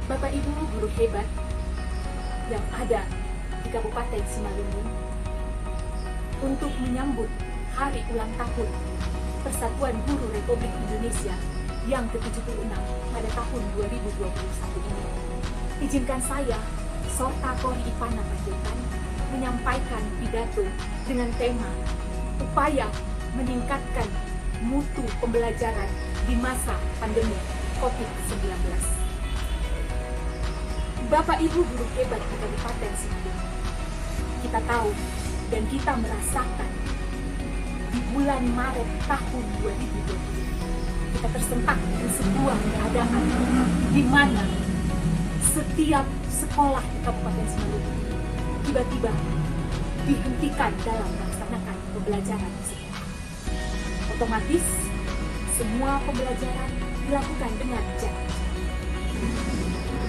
Bapak Ibu guru hebat yang ada di Kabupaten Simalungun, untuk menyambut hari ulang tahun Persatuan Guru Republik Indonesia yang ke-76 pada tahun 2021 ini, izinkan saya, Sorta Kori Ipana Panjaitan, menyampaikan pidato dengan tema upaya meningkatkan mutu pembelajaran di masa pandemi COVID-19. Bapak Ibu guru hebat di Kabupaten Simalungun, kita tahu dan kita merasakan di bulan Maret tahun 2020 kita tersentak dengan sebuah keadaan di mana setiap sekolah di Kabupaten Simalungun tiba-tiba dihentikan dalam melaksanakan pembelajaran di sekolah. Otomatis semua pembelajaran dilakukan dengan jarak.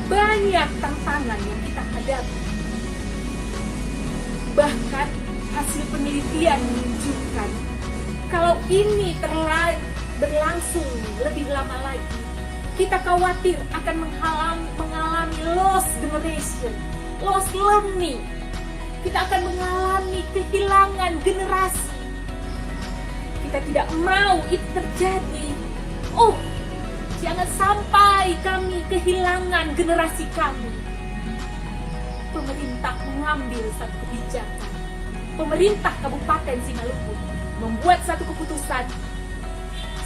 Banyak tantangan yang kita hadapi. Bahkan hasil penelitian menunjukkan kalau ini berlangsung lebih lama lagi, kita khawatir akan mengalami lost generation, lost learning. Kita akan mengalami kehilangan generasi. Kita tidak mau itu terjadi. Jangan sampai kami kehilangan generasi kami. Pemerintah mengambil satu kebijakan. Pemerintah Kabupaten Simalungun membuat satu keputusan.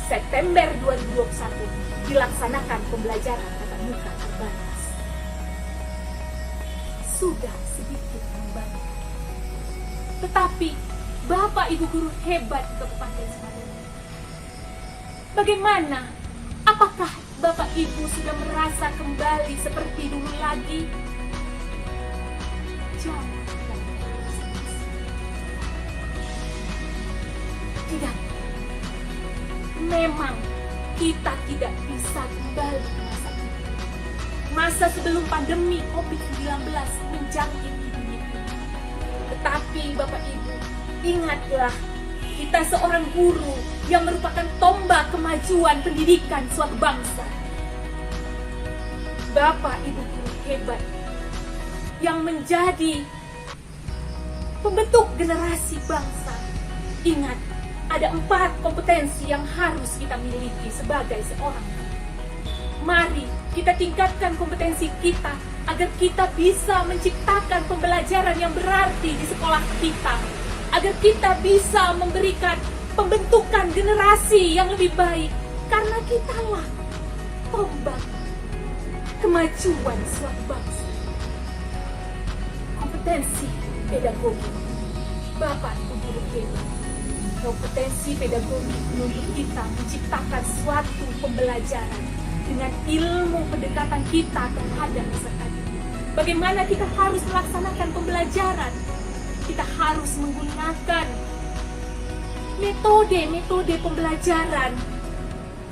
September 2021 dilaksanakan pembelajaran tatap muka terbatas. Sudah sedikit membantu. Tetapi Bapak Ibu guru hebat di Kabupaten Simalungun, bagaimana? Apakah Bapak Ibu sudah merasa kembali seperti dulu lagi? Jawab. Tidak. Memang kita tidak bisa kembali ke masa itu. Masa sebelum pandemi COVID-19 menjangkit di dunia ini. Tetapi Bapak Ibu, ingatlah, kita seorang guru yang merupakan tombak kemajuan pendidikan suatu bangsa. Bapak Ibu guru hebat yang menjadi pembentuk generasi bangsa. Ingat, ada 4 kompetensi yang harus kita miliki sebagai seorang guru. Mari kita tingkatkan kompetensi kita agar kita bisa menciptakan pembelajaran yang berarti di sekolah kita, agar kita bisa memberikan pembentukan generasi yang lebih baik, karena kitalah tombak kemajuan suatu bangsa. Kompetensi pedagogi, Bapak Ibu guru hebat, kompetensi pedagogi untuk kita menciptakan suatu pembelajaran dengan ilmu pendekatan kita terhadap peserta didik. Bagaimana kita harus melaksanakan pembelajaran? Kita harus menggunakan metode pembelajaran.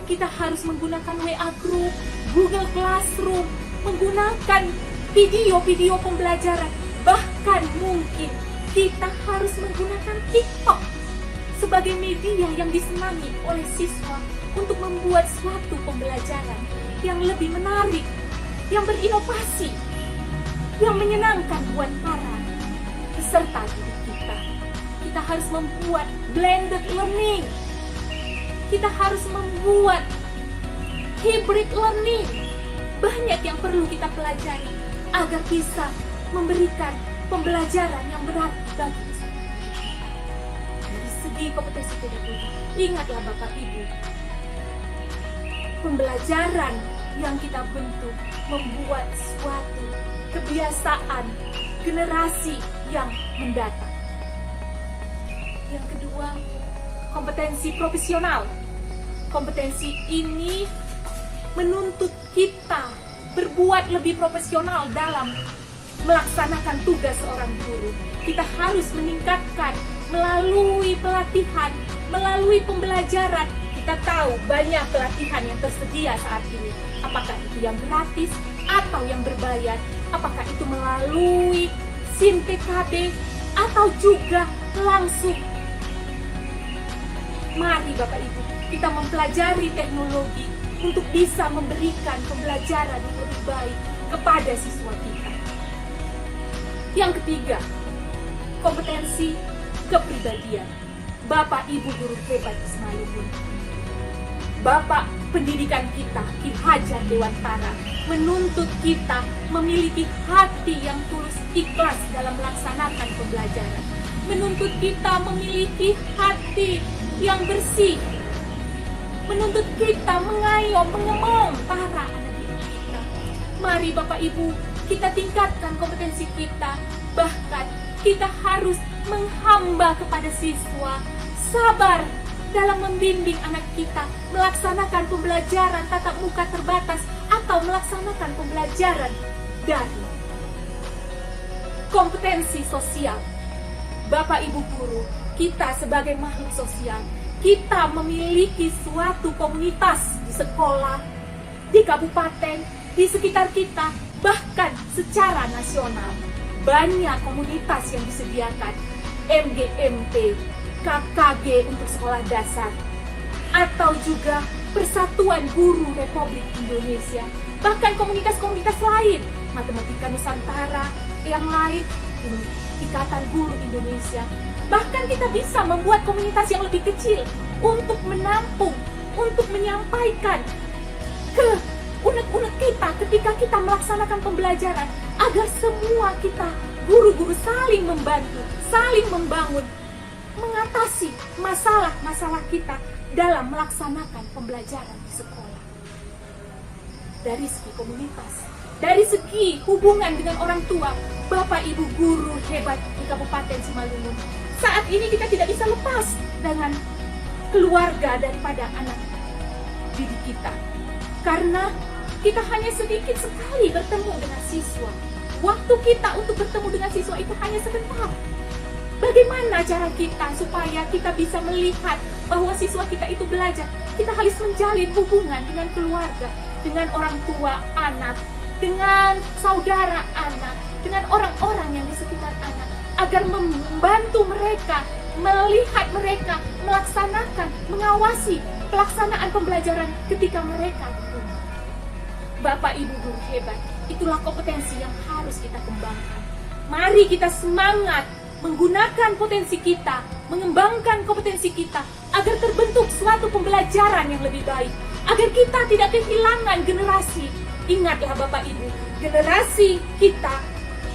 Kita harus menggunakan WA Group, Google Classroom, menggunakan video-video pembelajaran. Bahkan mungkin kita harus menggunakan TikTok sebagai media yang disenangi oleh siswa untuk membuat suatu pembelajaran yang lebih menarik, yang berinovasi, yang menyenangkan buat para peserta didik kita. Kita harus membuat blended learning. Kita harus membuat hybrid learning. Banyak yang perlu kita pelajari agar bisa memberikan pembelajaran yang berarti bagi kita. Dari segi kompetensi pedagogi, ingatlah Bapak Ibu, pembelajaran yang kita bentuk membuat suatu kebiasaan generasi yang mendatang. Yang kedua, kompetensi profesional. Kompetensi ini menuntut kita berbuat lebih profesional dalam melaksanakan tugas seorang guru. Kita harus meningkatkan melalui pelatihan, melalui pembelajaran. Kita tahu banyak pelatihan yang tersedia saat ini. Apakah itu yang gratis atau yang berbayar? Apakah itu melalui SIM PKB atau juga langsung? Mari Bapak Ibu, kita mempelajari teknologi untuk bisa memberikan pembelajaran yang lebih baik, kepada siswa kita. Yang ketiga, kompetensi kepribadian. Bapak Ibu guru hebat di Simalungun, Bapak pendidikan kita, Ki Hajar Dewantara, menuntut kita memiliki hati yang tulus ikhlas dalam melaksanakan pembelajaran. Menuntut kita memiliki hati yang bersih. Menuntut kita mengayom, mengemong para anak didik kita. Mari Bapak Ibu, kita tingkatkan kompetensi kita. Bahkan kita harus menghamba kepada siswa, sabar dalam membimbing anak kita melaksanakan pembelajaran tatap muka terbatas atau melaksanakan pembelajaran daring. Kompetensi sosial. Bapak Ibu guru, kita sebagai makhluk sosial, kita memiliki suatu komunitas di sekolah, di kabupaten, di sekitar kita, bahkan secara nasional. Banyak komunitas yang disediakan, MGMP, KKG untuk sekolah dasar, atau juga Persatuan Guru Republik Indonesia, bahkan komunitas-komunitas lain, Matematika Nusantara, yang lain, Ikatan Guru Indonesia. Bahkan kita bisa membuat komunitas yang lebih kecil untuk menampung, untuk menyampaikan ke unek-unek kita ketika kita melaksanakan pembelajaran, agar semua kita, guru-guru, saling membantu, saling membangun, mengatasi masalah-masalah kita dalam melaksanakan pembelajaran di sekolah. Dari segi komunitas, dari segi hubungan dengan orang tua, Bapak Ibu guru hebat di Kabupaten Simalungun, saat ini kita tidak bisa lepas dengan keluarga daripada anak didik kita. Karena kita hanya sedikit sekali bertemu dengan siswa. Waktu kita untuk bertemu dengan siswa itu hanya sebentar. Bagaimana cara kita supaya kita bisa melihat bahwa siswa kita itu belajar? Kita harus menjalin hubungan dengan keluarga, dengan orang tua anak, dengan saudara anak, dengan orang-orang yang di sekitar anak, agar membantu mereka, melihat mereka, melaksanakan, mengawasi pelaksanaan pembelajaran ketika mereka di rumah. Bapak Ibu guru hebat, itulah kompetensi yang harus kita kembangkan. Mari kita semangat menggunakan potensi kita, mengembangkan kompetensi kita, agar terbentuk suatu pembelajaran yang lebih baik, agar kita tidak kehilangan generasi. Ingatlah Bapak Ibu, generasi kita,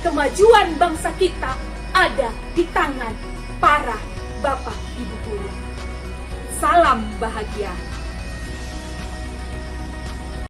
kemajuan bangsa kita ada di tangan para Bapak Ibu guru. Salam bahagia.